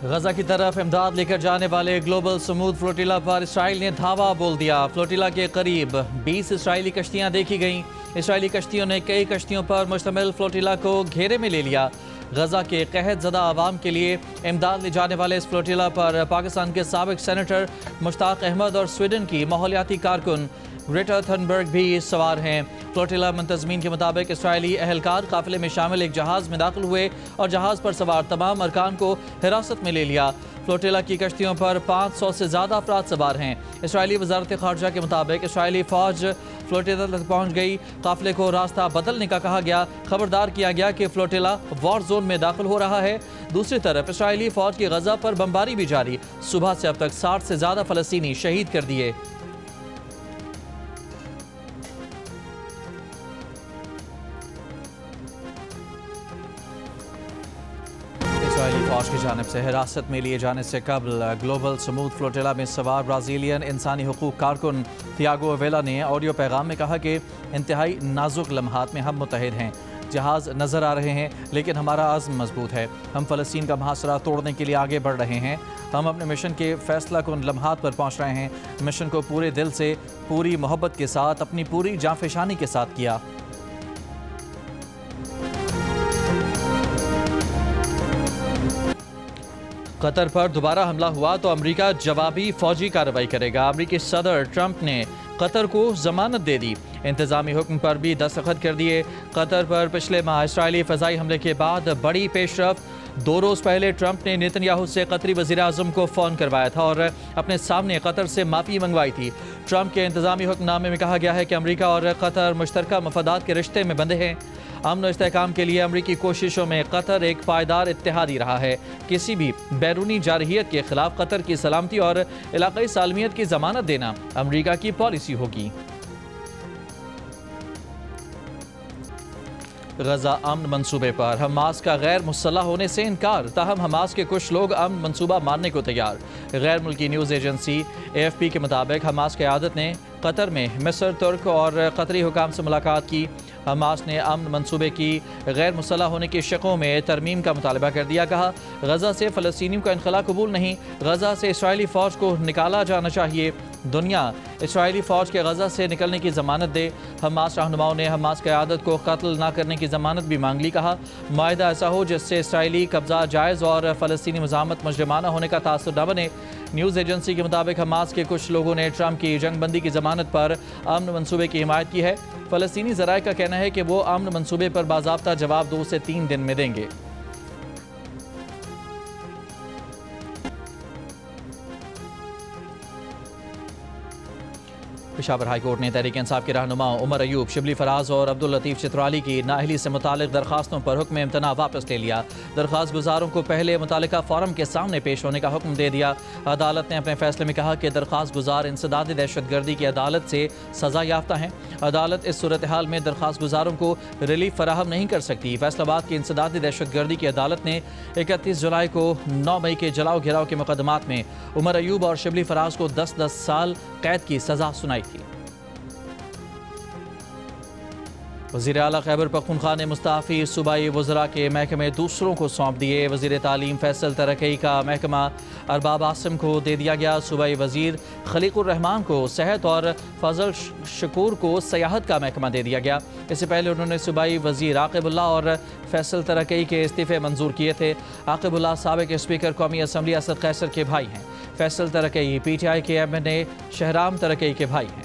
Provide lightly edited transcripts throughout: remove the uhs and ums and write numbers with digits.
गजा की तरफ इमदाद लेकर जाने वाले ग्लोबल समूद फ्लोटिला पर इसराइल ने धावा बोल दिया। फ्लोटिला के करीब 20 इसराइली कश्तियां देखी गईं। इसराइली कश्तियों ने कई कश्तियों पर मुश्तमिल फ्लोटिला को घेरे में ले लिया। गजा के कहत ज़दा आवाम के लिए इमदाद ले जाने वाले इस फ्लोटिला पर पाकिस्तान के साबिक सेनेटर मुश्ताक अहमद और स्वीडन की माहौलियाती कारकुन ग्रेटा थनबर्ग भी सवार हैं। फ्लोटिला मुंतज़मीन के मुताबिक इसराइली अहलकार काफिले में शामिल एक जहाज़ में दाखिल हुए और जहाज़ पर सवार तमाम अरकान को हिरासत में ले लिया। फ्लोटिला की कश्तियों पर 500 से ज़्यादा अफराद सवार हैं। इसराइली वजारत खारजा के मुताबिक इसराइली फ़ौज फ्लोटिला तक पहुँच गई। काफिले को रास्ता बदलने का कहा गया। खबरदार किया गया कि फ्लोटिला वॉर जोन में दाखिल हो रहा है। दूसरी तरफ इसराइली फ़ौज की गजा पर बमबारी भी जारी। सुबह से अब तक 60 से ज़्यादा फ़लस्तीनी शहीद कर दिए। इसराइली फ़ौज की जानिब से हिरासत में लिए जाने से कबल ग्लोबल समूद फ्लोटिला में सवार ब्राज़ीलियन इंसानी हुकूक कारकुन थियागो वेला ने ऑडियो पैगाम में कहा कि इंतहाई नाजुक लम्हात में हम मुत्तहिद हैं। जहाज़ नज़र आ रहे हैं लेकिन हमारा आज़म मजबूत है। हम फ़लस्तीन का मुहासरा तोड़ने के लिए आगे बढ़ रहे हैं। हम अपने मिशन के फ़ैसला कुन लम्हात पर पहुँच रहे हैं। मिशन को पूरे दिल से, पूरी मोहब्बत के साथ, अपनी पूरी जाँफशानी के साथ किया। कतर पर दोबारा हमला हुआ तो अमेरिका जवाबी फौजी कार्रवाई करेगा। अमेरिकी सदर ट्रंप ने कतर को जमानत दे दी। इंतजामी हुक्म पर भी दस्तखत कर दिए। कतर पर पिछले माह इसराइली फ़ज़ाई हमले के बाद बड़ी पेशरफ। 2 रोज़ पहले ट्रंप ने नेतन्याहू से कतरी वज़ीर आज़म को फ़ोन करवाया था और अपने सामने कतर से माफ़ी मंगवाई थी। ट्रंप के इंतजामी हुक्मनामे में कहा गया है कि अमेरिका और कतर मुश्तरका मफादात के रिश्ते में बंधे हैं। अमन और इस्तेहकाम के लिए अमरीकी कोशिशों में कतर एक पायदार इत्तेहादी रहा है। किसी भी बैरूनी जारहियत के खिलाफ कतर की सलामती और इलाकाई सालमियत की जमानत देना अमरीका की पॉलिसी होगी। गजा अमन मंसूबे पर हमास का गैर मुसल्लह होने से इनकार। ताहम हमास के कुछ लोग अमन मंसूबा मानने को तैयार। गैर मुल्की न्यूज़ एजेंसी AFP के मुताबिक हमास क़यादत ने कतर में मिस्र, तुर्क और कतरी हुकाम से मुलाकात की। हमास ने अमन मंसूबे की गैर मुसल्लह होने की शकों में तरमीम का मुतालबा कर दिया। कहा, गजा से फ़लस्तीनियों का इनखला कबूल नहीं। गजा से इसराइली फ़ौज को निकाला जाना चाहिए। दुनिया इसराइली फ़ौज के गजा से निकलने की ज़मानत दे। हमास रहनुमाओं ने हमास क़यादत को कत्ल न करने की ज़मानत भी मांग ली। कहा, माहिदा ऐसा हो जिससे इसराइली कब्ज़ा जायज़ और फ़लस्तीनी मुज़ाहमत मुजरिमाना होने का तासुर न बने। न्यूज़ एजेंसी के मुताबिक हमास के कुछ लोगों ने ट्रंप की जंगबंदी की ज़मानत पर अमन मंसूबे की हिमायत की है। फ़लस्तीनी ज़राए का कहना है कि वो अमन मंसूबे पर बाज़ाब्ता जवाब 2 से 3 दिन में देंगे। पेशावर हाई कोर्ट ने तहरीक इंसाफ के रहनुमा उमर अयूब, शिबली फराज और अब्दुल लतीफ़ चित्राली की नाअहली से मुतालिक दरखास्तों पर हुक्म इम्तना वापस ले लिया। दरखास्त गुजारों को पहले मुतालिका फ़ोरम के सामने पेश होने का हुक्म दे दिया। अदालत ने अपने फैसले में कहा कि दरखास्त गुजार इंसदाद दहशतगर्दी की अदालत से सज़ा याफ्ता हैं। अदालत इस सूरत हाल में दरखास्त गुजारों को रिलीफ फराहम नहीं कर सकती। फैसलाबाद की इंसदाद दहशतगर्दी की अदालत ने 31 जुलाई को 9 मई के जलाओ घिराव के मुकदमात में उमर अयूब और शिबली फराज को 10-10 साल कैद की सज़ा सुनाई थी। वज़ीर आला खैबर पख्तूनख्वा ने मुस्ताफ़ी सूबाई वज़रा के महकमे दूसरों को सौंप दिए। वज़ीर तालीम फैसल तरक्की का महकमा अरबाब आसिम को दे दिया गया। सूबाई वज़ीर खलीकुर रहमान को सेहत और फजल शकूर को सियाहत का महकमा दे दिया गया। इससे पहले उन्होंने सूबाई वज़ीर आक़िबुल्लाह और फैसल तरक्की के इस्तीफ़े मंजूर किए थे। आक़िबुल्लाह साबिक स्पीकर कौमी असम्बली असद कैसर के भाई हैं। फैसल तरक्की PTI के MNA शहराम तरक्की के भाई हैं।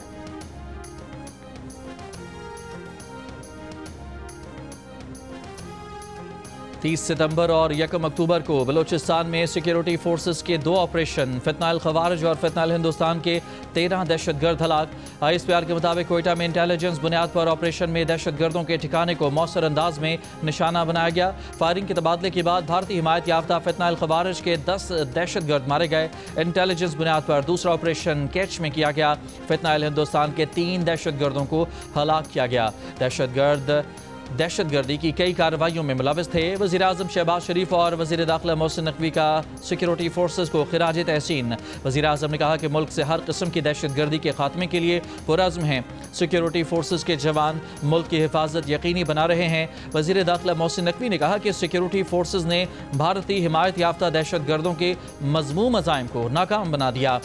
30 सितंबर और 1 अक्टूबर को बलूचिस्तान में सिक्योरिटी फोर्सेस के 2 ऑपरेशन, फितनाल खवारिज और फितनाल हिंदुस्तान के 13 दहशतगर्द हलाक। ISPR के मुताबिक कोयटा में इंटेलिजेंस बुनियाद पर ऑपरेशन में दहशतगर्दों के ठिकाने को मौसर अंदाज में निशाना बनाया गया। फायरिंग के तबादले के बाद भारतीय हिमायत याफ्ता फितनाल खवारिज के 10 दहशतगर्द मारे गए। इंटेलिजेंस बुनियाद पर दूसरा ऑपरेशन कैच में किया गया। फितनाल हिंदुस्तान के 3 दहशतगर्दों को हलाक किया गया। दहशतगर्द दहशतगर्दी की कई कार्रवाइयों में मुलविस थे। वज़ीर-ए-आज़म शहबाज शरीफ और वज़ीर दाखिला मोहसिन नकवी का सिक्योरिटी फोर्सेस को खिराज तहसीन। वज़ीर-ए-आज़म ने कहा कि मुल्क से हर किस्म की दहशतगर्दी के खात्मे के लिए पुरअज़्म हैं। सिक्योरिटी फोर्सेस के जवान मुल्क की हिफाजत यकीनी बना रहे हैं। वज़ीर दाखिला मोहसिन नकवी ने कहा कि सिक्योरिटी फोर्सेस ने भारतीय हिमायत याफ्ता दहशतगर्दों के मज़मूम अज़ाइम को नाकाम बना दिया।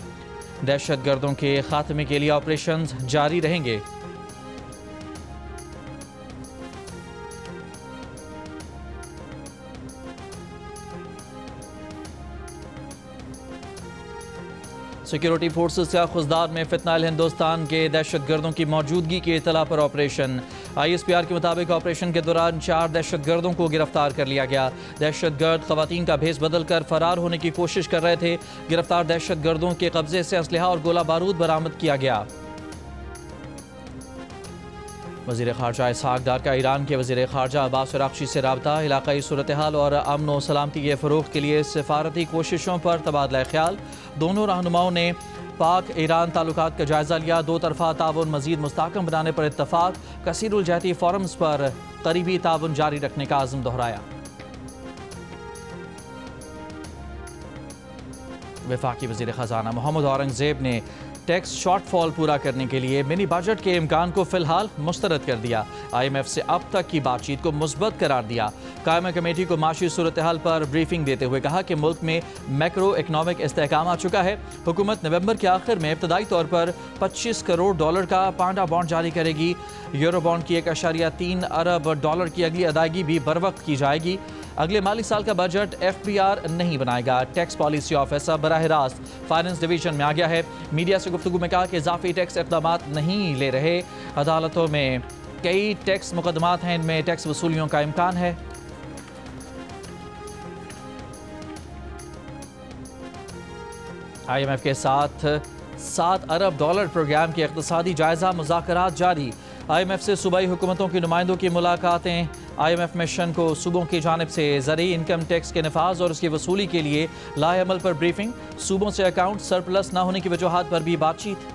दहशतगर्दों के खात्मे के लिए ऑपरेशन जारी रहेंगे। सिक्योरिटी फोर्सेस का खुजदार में फितनाल हिंदुस्तान के दहशतगर्दों की मौजूदगी की इतला पर ऑपरेशन। ISPR के मुताबिक ऑपरेशन के दौरान 4 दहशतगर्दों को गिरफ्तार कर लिया गया। दहशतगर्द खवातीन का भेस बदल कर फरार होने की कोशिश कर रहे थे। गिरफ्तार दहशतगर्दों के कब्जे से असलहा और गोला बारूद बरामद किया गया। वज़ीर ख़ारजा इसहाक़ डार का ईरान के वज़ीर ख़ारजा अब्बास अराग़ची से रब्ता। इलाक़ाई सूरत हाल और अमन व सलामती के फ़रोग़ के लिए सफ़ारती कोशिशों पर तबादला ख्याल। दोनों रहनुमाओं ने पाक ईरान ताल्लुकात का जायज़ा लिया। दो तरफ़ा ताउन मज़ीद मुस्तहकम बनाने पर इत्तफ़ाक़। कसीरुल जहती फ़ोरम्स पर करीबी ताउन जारी रखने का आज़म दोहराया। वफाकी वज़ीर ख़ज़ाना मोहम्मद औरंगज़ेब ने टैक्स शॉर्टफॉल पूरा करने के लिए मिनी बजट के इम्कान को फिलहाल मुस्तरद कर दिया। IMF से अब तक की बातचीत को मुस्बत करार दिया। कायमा कमेटी को माशी सूरत हाल पर ब्रीफिंग देते हुए कहा कि मुल्क में मैक्रो इकनॉमिक इस्तेहकाम आ चुका है। हुकूमत नवंबर के आखिर में इब्तदाई तौर पर $25 करोड़ का पांडा बॉन्ड जारी करेगी। यूरो बॉन्ड की 1.3 अरब डॉलर की अगली अदायगी भी बर वक्त की जाएगी। अगले माली साल का बजट FBR नहीं बनाएगा। टैक्स पॉलिसी ऑफिसर बराह रास्त फाइनेंस डिवीजन में आ गया है। मीडिया से गुफ्तगू में कहा कि इजाफी टैक्स इक़दामात नहीं ले रहे। अदालतों में कई टैक्स मुकदमात हैं, इनमें टैक्स वसूलियों का इम्कान है। IMF के साथ $7 अरब प्रोग्राम के इक़्तिसादी जायज़ा मुज़ाकरात जारी। IMF से सूबाई हुकूमतों के नुमाइंदों की मुलाकातें। IMF मिशन को सूबों की जानिब से ज़रूरी इनकम टैक्स के नफाज और उसकी वसूली के लिए लाए अमल पर ब्रीफिंग। सूबों से अकाउंट सरप्लस न होने की वजूहात पर भी बातचीत।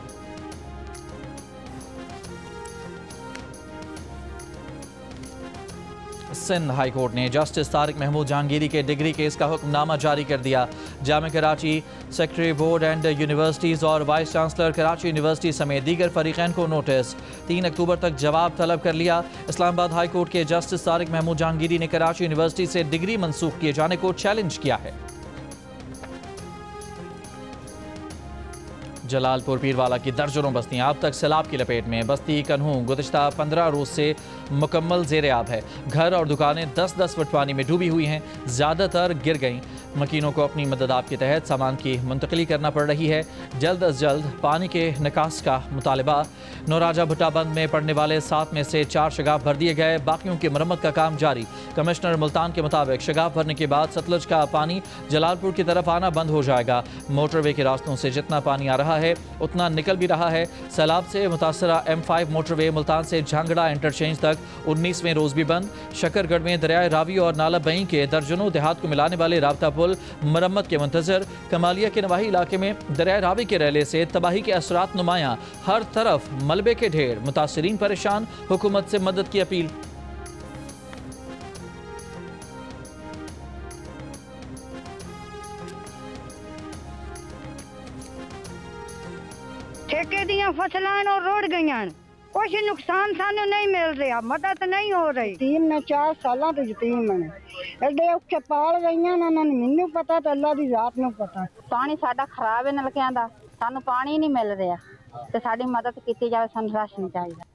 सिंध हाई कोर्ट ने जस्टिस तारिक महमूद जहांगीरी के डिग्री केस का हुक्मनामा जारी कर दिया। Jamia Karachi, secretary board and universities और वाइस चांसलर कराची यूनिवर्सिटी समेत दीगर फरीकैन को नोटिस। 3 अक्टूबर तक जवाब तलब कर लिया। इस्लामाबाद हाई कोर्ट के जस्टिस तारिक महमूद जहांगीरी ने कराची यूनिवर्सिटी से डिग्री मनसूख किए जाने को चैलेंज किया है। जलालपुर पीरवाला की दर्जनों बस्तियां अब तक सैलाब की लपेट में। बस्ती कन्हू गुज़िश्ता 15 रोज से मुकम्मल ज़ेर आब है। घर और दुकानें 10-10 फुट पानी में डूबी हुई हैं, ज़्यादातर गिर गईं। मकीनों को अपनी मदद आप के तहत सामान की मुंतकली करना पड़ रही है। जल्द अज जल्द पानी के निकास का मुतालबा। नौराजा भुट्टा बंद में पड़ने वाले 7 में से 4 शगाफ भर दिए गए। बाकियों की मरम्मत का काम जारी। कमिश्नर मुल्तान के मुताबिक शगाफ भरने के बाद सतलज का पानी जलालपुर की तरफ आना बंद हो जाएगा। मोटरवे के रास्तों से जितना पानी आ रहा है उतना निकल भी रहा है। सैलाब से मुतासरा M5 मोटरवे मुल्तान से झांगड़ा इंटरचेंज तक 19वें रोज भी बंद। शकरगढ़ में दरियाए रावी और नाला बई के दर्जनों देहात को मिलाने वाले राबता पुल मरम्मत के मुंतजर। कमालिया के नवाही इलाके में दरियाए रावी के रेले से तबाही के असरात नुमाया। हर तरफ मलबे के ढेर, मुतासरीन परेशान। हुकूमत से मदद की अपील। ठेके दियां फसलां और रोड़ गईयां, कुछ नुकसान सानू नहीं मिल रहा, मदद नहीं हो रही। यतीम मैं 4 सालों तो यतीम है, एडे औखे पाल गईयां ना, मैनू पता तो अल्लाह दी जात नू पता। पानी साडा खराब है नलकियां दा, सानू पानी नहीं मिल रहा ते साडी मदद की जाए, सानू राशन चाहिए।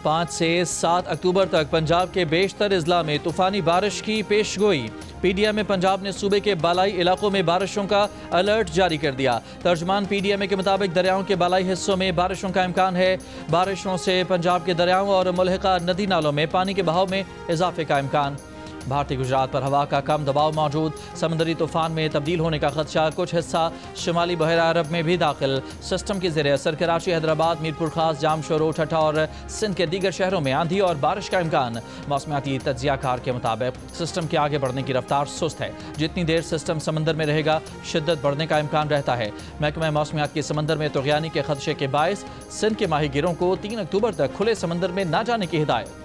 5 से 7 अक्टूबर तक पंजाब के बेशतर अजला में तूफानी बारिश की पेशगोई। PDM में पंजाब ने सूबे के बालाई इलाकों में बारिशों का अलर्ट जारी कर दिया। तर्जमान PDM के मुताबिक दरियाओं के बालाई हिस्सों में बारिशों का इम्कान है। बारिशों से पंजाब के दरियाओं और मुल्हिका नदी नालों में पानी के बहाव में इजाफे का इम्कान। भारतीय गुजरात पर हवा का कम दबाव मौजूद। समंदरी तूफान में तब्दील होने का खदशा। कुछ हिस्सा शुमाली बहरा अरब में भी दाखिल। सिस्टम के ज़रिए असर कराची, हैदराबाद, मीरपुर खास, जामशोरो, ठट्ठा और सिंध के दीगर शहरों में आंधी और बारिश का इम्कान। मौसमियाती तज्जियाकार के मुताबिक सिस्टम के आगे बढ़ने की रफ्तार सुस्त है। जितनी देर सिस्टम समंदर में रहेगा शिद्दत बढ़ने का इम्कान रहता है। महकमा मौसमियात के समंदर में तुग़यानी के खदशे के बायस सिंध के माहीगीरों को 3 अक्टूबर तक खुले समंदर में न जाने की हिदायत।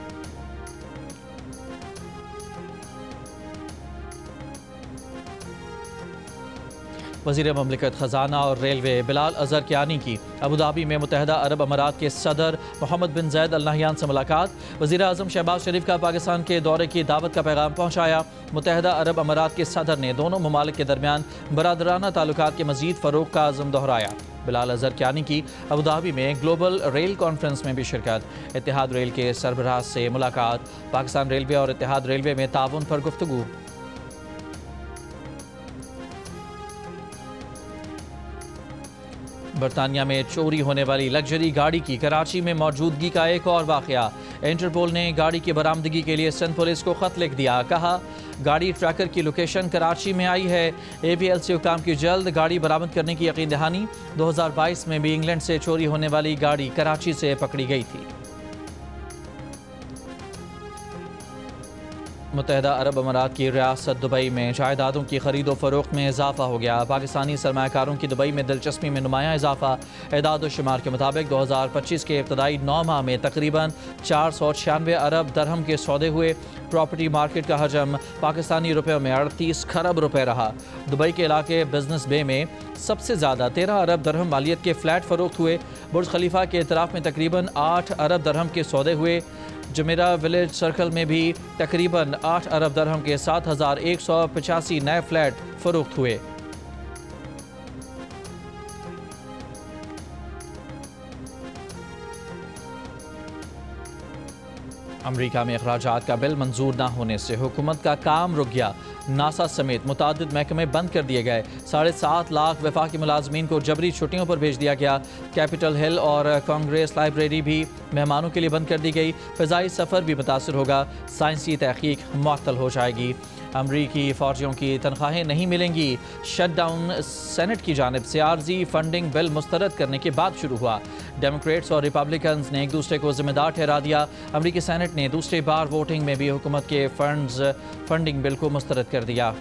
वज़ीर ममलिकत ख़जाना और रेलवे बिलाल अज़हर कियानी की अबूधाबी में मुत्तहिदा अरब अमारात के सदर मोहम्मद बिन ज़ैद अल नहयान से मुलाकात। वज़ीर आज़म शहबाज शरीफ का पाकिस्तान के दौरे की दावत का पैगाम पहुँचाया। मुत्तहिदा अरब अमारात के सदर ने दोनों ममालिक के दरमियान बरादराना ताल्लुकात के मज़ीद फ़रोग़ का अज़्म दोहराया। बिलाल अज़हर कियानी की अबूधाबी में ग्लोबल रेल कॉन्फ्रेंस में भी शिरकत। इत्तेहाद रेल के सरबराह से मुलाकात। पाकिस्तान रेलवे और इत्तेहाद रेलवे में ताउन पर गुफ्तगू। बरतानिया में चोरी होने वाली लग्जरी गाड़ी की कराची में मौजूदगी का एक और वाक़या। इंटरपोल ने गाड़ी की बरामदगी के लिए सिंध पुलिस को ख़त लिख दिया। कहा, गाड़ी ट्रैकर की लोकेशन कराची में आई है। APLC हुकाम की जल्द गाड़ी बरामद करने की यकीन दहानी। 2022 में भी इंग्लैंड से चोरी होने वाली गाड़ी कराची से पकड़ी गई थी। मुत्तहिदा अरब अमारात की रियासत दुबई में जायदादों की खरीदो फरोख्त में इजाफा हो गया। पाकिस्तानी सरमायाकारों की दुबई में दिलचस्पी में नुमायाँ इजाफा। एदाद व शुमार के मुताबिक 2025 के इब्तदाई 9 माह में तकरीबन 496 अरब दरहम के सौदे हुए। प्रॉपर्टी मार्केट का हजम पाकिस्तानी रुपयों में 38 खरब रुपए रहा। दुबई के इलाके बिजनेस बे में सबसे ज़्यादा 13 अरब दरहम मालियत के फ्लैट फरोख्त हुए। बुर्ज खलीफा के इतराफ़ में तकरीबन 8 अरब दरहम के सौदे हुए। जमेरा विलेज सर्कल में भी तकरीबन 8 अरब दरहम के 7185 नए फ्लैट फरोख्त हुए। अमरीका में अखराजात का बिल मंजूर न होने से हुकूमत का काम रुक गया। नासा समेत मुतादिद महकमे बंद कर दिए गए। 7.5 लाख वफाकी मुलाजमीन को जबरी छुट्टियों पर भेज दिया गया। कैपिटल हिल और कांग्रेस लाइब्रेरी भी मेहमानों के लिए बंद कर दी गई। फ़िज़ाई सफ़र भी मुतासर होगा। साइंसी तहकीक मुअत्तल हो जाएगी। अमरीकी फ़ौजियों की तनख्वाहें नहीं मिलेंगी। शटडाउन सेनेट की जानिब से आर्जी फंडिंग बिल मुस्तरद करने के बाद शुरू हुआ। डेमोक्रेट्स और रिपब्लिकन्स ने एक दूसरे को जिम्मेदार ठहरा दिया। अमरीकी सेनेट ने दूसरी बार वोटिंग में भी हुकूमत के फंडिंग बिल को मुस्तरद कर दिया।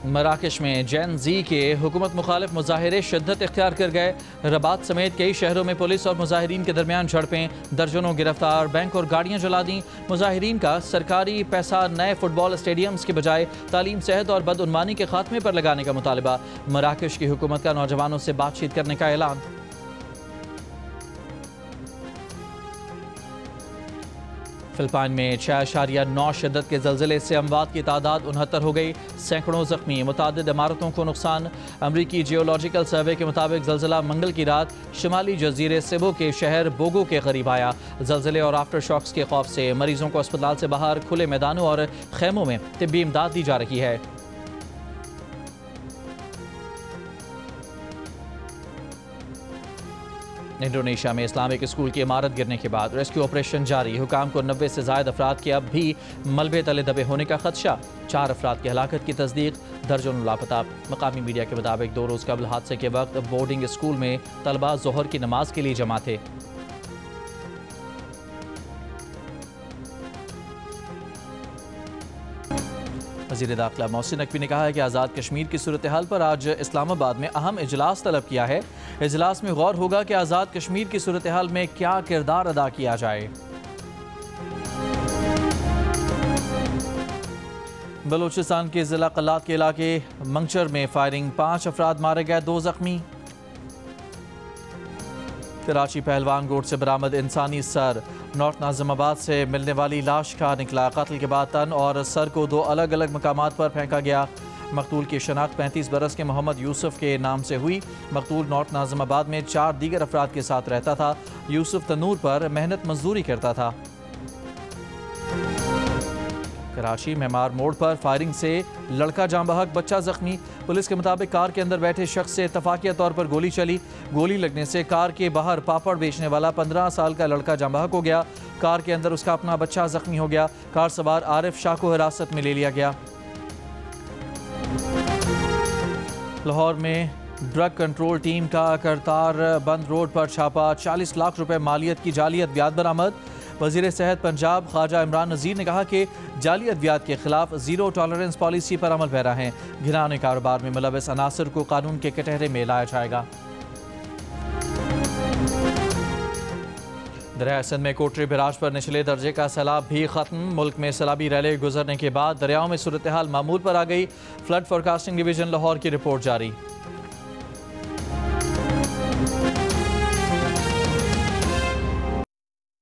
मराकश में जैन जी के हुकूमत मुखालिफ मुजाहिरे शिद्दत इख्तियार कर गए। रबात समेत कई शहरों में पुलिस और मुजाहिरीन के दरमियान झड़पें, दर्जनों गिरफ्तार, बैंक और गाड़ियां जला दी। मुजाहिरीन का सरकारी पैसा नए फुटबॉल स्टेडियम्स के बजाय तालीम, सेहत और बदउनवानी के खात्मे पर लगाने का मुतालबा। मराकश की हुकूमत का नौजवानों से बातचीत करने का ऐलान। फिलिपाइन में 6.9 शिद्दत के ज़लज़ले से अमवात की तादाद 69 हो गई। सैकड़ों ज़ख्मी, मुतादिद इमारतों को नुकसान। अमरीकी जियोलॉजिकल सर्वे के मुताबिक ज़लज़ला मंगल की रात शुमाली जजीरे सेबो के शहर बोगो के करीब आया। ज़लज़ले और आफ्टर शॉक्स के खौफ से मरीजों को अस्पताल से बाहर खुले मैदानों और खेमों में तिब्बी इमदाद दी जा रही है। इंडोनेशिया में इस्लामिक स्कूल की इमारत गिरने के बाद रेस्क्यू ऑपरेशन जारी। हुकाम को 90 से ज़ायद अफराद के अब भी मलबे तले दबे होने का खदशा। 4 अफराद की हलाकत की तस्दीक, दर्जनों लापता। मकामी मीडिया के मुताबिक 2 रोज़ कबल हादसे के वक्त बोर्डिंग स्कूल में तलबा ज़ोहर की नमाज के लिए जमा थे। वज़ीर दाखिला मोहसिन नकवी ने कहा है कि आज़ाद कश्मीर की सूरत हाल पर आज इस्लामाबाद में अहम इजलास तलब किया है। इजलास में गौर होगा कि आज़ाद कश्मीर की सूरत हाल में क्या किरदार अदा किया जाए। बलूचिस्तान के ज़िला कल्लात के इलाके मंगचर में फायरिंग, 5 अफराद मारे गए, 2 ज़ख्मी। कराची पहलवान गोट से बरामद इंसानी सर। नॉर्थ नाज़िमाबाद से मिलने वाली लाश का निकला। कत्ल के बाद तन और सर को 2 अलग अलग मकामात पर फेंका गया। मकतूल की शनाख्त 35 बरस के मोहम्मद यूसुफ के नाम से हुई। मकतूल नॉर्थ नाज़िमाबाद में 4 दीगर अफराद के साथ रहता था। यूसुफ तनूर पर मेहनत मजदूरी करता था। कराची मेमार मोड़ पर फायरिंग से लड़का जाँ बहक, बच्चा जख्मी। पुलिस के मुताबिक कार के अंदर बैठे शख्स से इत्तफाकिया तौर पर गोली चली। गोली लगने से कार के बाहर पापड़ बेचने वाला 15 साल का लड़का जाँ बहक हो गया। कार के अंदर उसका अपना बच्चा जख्मी हो गया। कार सवार आरिफ शाह को हिरासत में ले लिया गया। लाहौर में ड्रग कंट्रोल टीम का करतार बंद रोड पर छापा। 40 लाख रुपए मालियत की जाली अद्वियात बरामद। वज़ीर सेहत पंजाब ख्वाजा इमरान नज़ीर ने कहा कि जाली अद्वियात के खिलाफ ज़ीरो टॉलरेंस पॉलिसी पर अमल पैरा हैं। घिनौने कारोबार में मुलविस अनासर को कानून के कटहरे में लाया जाएगा। दरिया सिंध में कोटरी बैराज पर निचले दर्जे का सैलाब भी खत्म। मुल्क में सैलाबी रैली गुजरने के बाद दरियाओं में सूरत हाल मामूल पर आ गई। फ्लड फोरकास्टिंग डिवीजन लाहौर की रिपोर्ट जारी।